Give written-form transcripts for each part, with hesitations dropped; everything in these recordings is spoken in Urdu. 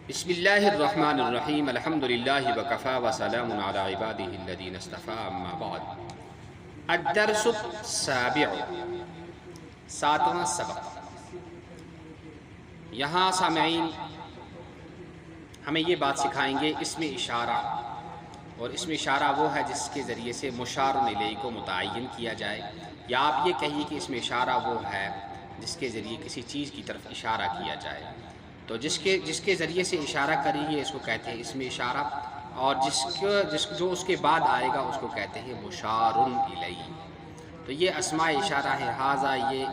بسم اللہ الرحمن الرحیم الحمد للہ وکفا وسلام علی عباده الذین اصطفى اما بعد الدرس السابع ساتواں سبق۔ یہاں سامعین ہمیں یہ بات سکھائیں گے اسم اشارہ، اور اسم اشارہ وہ ہے جس کے ذریعے سے مشار الیہ کو متعین کیا جائے، یا آپ یہ کہیے کہ اسم اشارہ وہ ہے جس کے ذریعے کسی چیز کی طرف اشارہ کیا جائے۔ تو جس کے ذریعے سے اشارہ کریے اس کو کہتے ہیں اسم اشارہ، اور جو اس کے بعد آئے گا اس کو کہتے ہیں مشار الیہ۔ تو یہ اسماء اشارہ ہے۔ ھذا یہ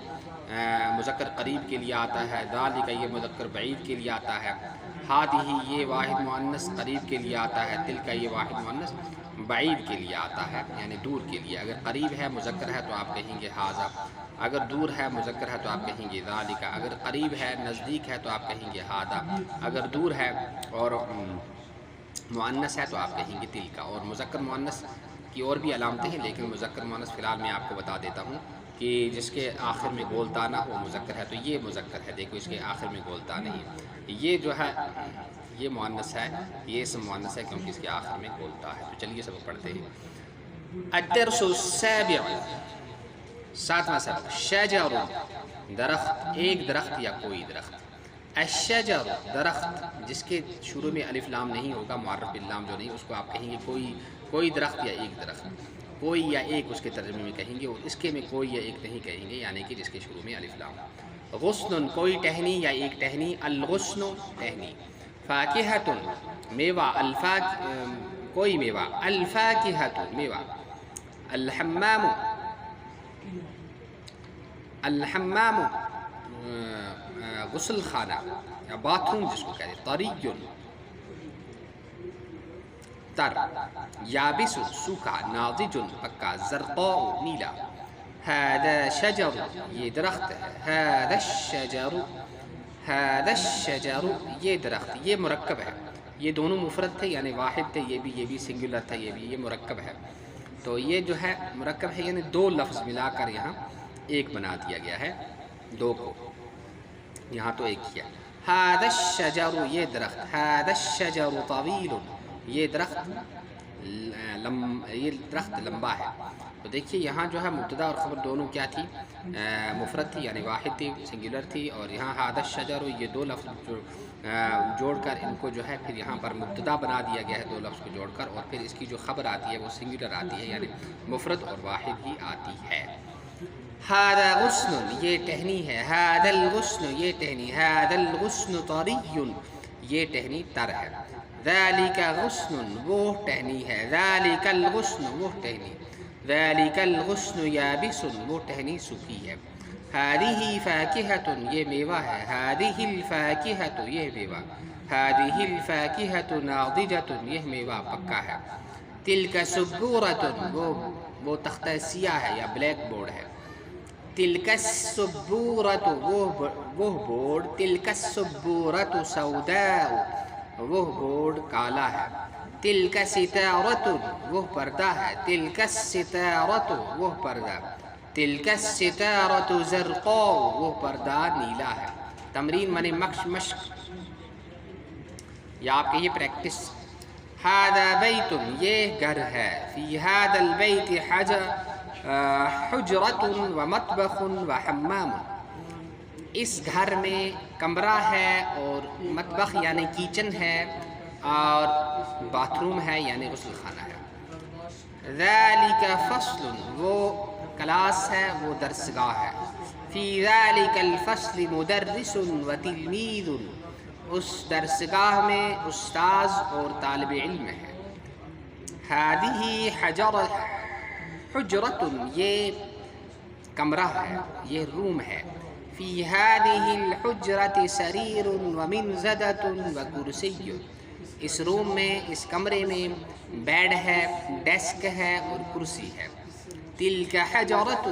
مذکر قریب کے لیے آتا ہے، ذالک یہ مذکر بعید کے لیے آتا ہے، ھذہ یہ واحد مؤنث قریب کے لیے آتا ہے، تلک یہ واحد مؤنث بعید کے لیے آتا ہے، یعنی دور کے لیے۔ اگر قریب ہے مذکر ہے تو آپ کہیں گے ھذا، اگر دور ہے مذکر ہے تو آپ کہیں گے ذالک، اگر قریب ہے نزدیک ہے تو آپ کہیں گے ھذا، اگر دور ہے اور مؤنث ہے تو آپ کہیں گے تلک۔ اور مذکر مؤنث کی اور بھی علامتیں ہیں، لیکن مذکر مؤنث فی الحال میں آپ کو بتا دیتا ہوں کہ جس کے آخر میں گولتا نہ وہ مذکر ہے۔ تو یہ مذکر ہے، دیکھو اس کے آخر میں گولتا نہیں، یہ جو ہے یہ مؤنث ہے، یہ اسم مؤنث ہے کیونکہ اس کے آخر میں گولتا ہے۔ تو چلیے سبق پڑھتے ہیں۔ الدرس السابع ساتواں سبق۔ شجر درخت، ایک درخت یا کوئی درخت۔ الشجر درخت جس کے شروع میں الف لام نہیں ہوگا، معرف باللام جو نہیں، اس کو آپ کہیں گے کوئی درخت یا ایک درخت، کوئی یا ایک اس کے ترجمے میں کہیں گے، اور اس کے میں کوئی یا ایک نہیں کہیں گے، یعنی کہ جس کے شروع میں الف لام۔ غصن کوئی ٹہنی یا ایک ٹہنی، الغصن ٹہنی۔ فاکہۃ میوہ، کوئی میوہ، الفاکہۃ میوہ۔ الحمام غسل خانہ یا باتھ روم جس کو کہتے ہیں۔ طری تر، یابس سوکھا، ناضج پکا، زرقاء نیلا۔ ھذا شجر یہ درخت ہے، ھذا الشجر یہ درخت، یہ مرکب ہے، یہ دونوں مفرد تھے یعنی واحد تھے، یہ بھی سنگولر تھا، یہ مرکب ہے۔ تو یہ جو ہے مرکب ہے یعنی دو لفظ ملا کر یہاں ایک بنا دیا گیا ہے، دو کو یہاں تو ایک کیا۔ ھذا الشجر یہ درخت، ھذا الشجر طویل یہ درخت لمبا ہے۔ تو دیکھیے یہاں جو ہے مبتدا اور خبر دونوں کیا تھی، مفرد تھی یعنی واحد تھی، سنگولر تھی، اور یہاں ھذا الشجر یہ دو لفظ جوڑ کر ان کو جو ہے پھر یہاں پر مبتدا بنا دیا گیا ہے، دو لفظ کو جوڑ کر، اور پھر اس کی جو خبر آتی ہے وہ سنگولر آتی ہے یعنی مفرد اور واحد ہی آتی ہے۔ ھذا غصن یہ ٹہنی ہے، ھذا الغصن یہ ٹہنی، ھذا الغصن طری یہ ٹہنی تر ہے۔ ذالک غصن وہ ٹہنی ہے، ذالک الغصن وہ ٹہنی، ذالک الغصن یابس وہ ٹہنی سوکھی ہے۔ ھذہ فاکہۃ یہ میوہ ہے، ھذہ الفاکہۃ یہ میوہ، ھذہ الفاکہۃ ناضجۃ یہ میوہ پکا ہے۔ تلک سبورۃ وہ تختہ سیاہ ہے یا بلیک بورڈ ہے۔ تلک السبورۃ وہ بورڈ، تلک السبورۃ سوداء وہ بورڈ کالا ہے۔ تلک ستارۃ وہ پردہ ہے، تلک الستارۃ وہ پردہ، تلک الستارۃ زرقاء وہ پردہ نیلا ہے۔ تمرین معنی مشق یا آپ کہیے پریکٹس۔ ھذا بیت یہ گھر ہے، فی ھذا البیت حجرۃ ومطبخ وحمام اس گھر میں کمرہ ہے اور مطبخ یعنی کچن ہے، اور باتھ روم ہے یعنی غسل خانہ ہے۔ ذالک فصل وہ کلاس ہے، وہ درسگاہ ہے۔ فی ذالک الفصل مدرس وتلمیذ اس درسگاہ میں استاذ اور طالب علم ہے۔ ھذہ حجرۃ یہ کمرہ ہے، یہ روم ہے۔ فی ھذہ الحجرۃ سریر ومنضدۃ وکرسی اس روم میں، اس کمرے میں بیڈ ہے، ڈیسک ہے اور کرسی ہے۔ تلک حجرۃ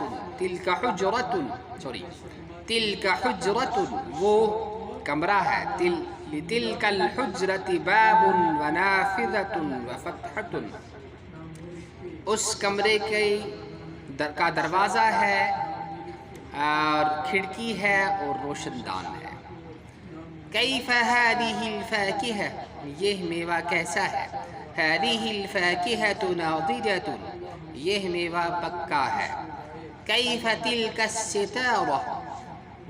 وہ کمرہ ہے، لتلک الحجرۃ باب ونافذۃ وفتحۃ اس کمرے کا دروازہ ہے اور کھڑکی ہے اور روشن دان ہے۔ کیف هذه الفاکہہ، یہ میوہ کیسا ہے، هذه الفاکہۃ ناضجۃ، یہ میوہ پکا ہے، کیف تلک الستارہ،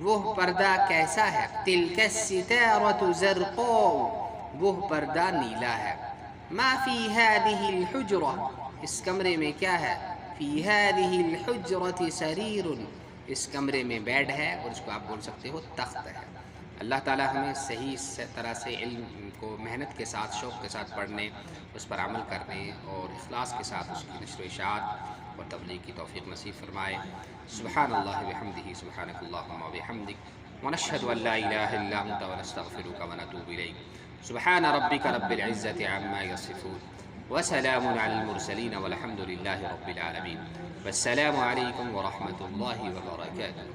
وہ پردہ کیسا ہے، تلک الستارۃ زرقاء، وہ پردہ نیلا ہے، ما فی هذه الحجرہ، اس کمرے میں کیا ہے، فی هذه الحجرۃ سریر، اس کمرے میں بیڈ ہے، اور اس کو آپ بول سکتے ہو تخت ہے۔ اللہ تعالی ہمیں صحیح طرح سے علم کو محنت کے ساتھ، شوق کے ساتھ پڑھنے، اس پر عمل کرنے اور اخلاص کے ساتھ اس کی نشر و اشاعت اور تبلیغ کی توفیق نصیب فرمائے۔ سبحان اللہ بحمدہ، سبحانک اللہم وبحمدک، ونشہد ان لا الہ الا انت ونستغفرک ونتوب الیک۔ سبحان ربک رب العزۃ عما یصفون، وسلام علی المرسلین والحمد للہ رب العالمین، والسلام علیکم ورحمۃ اللہ وبرکاتہ۔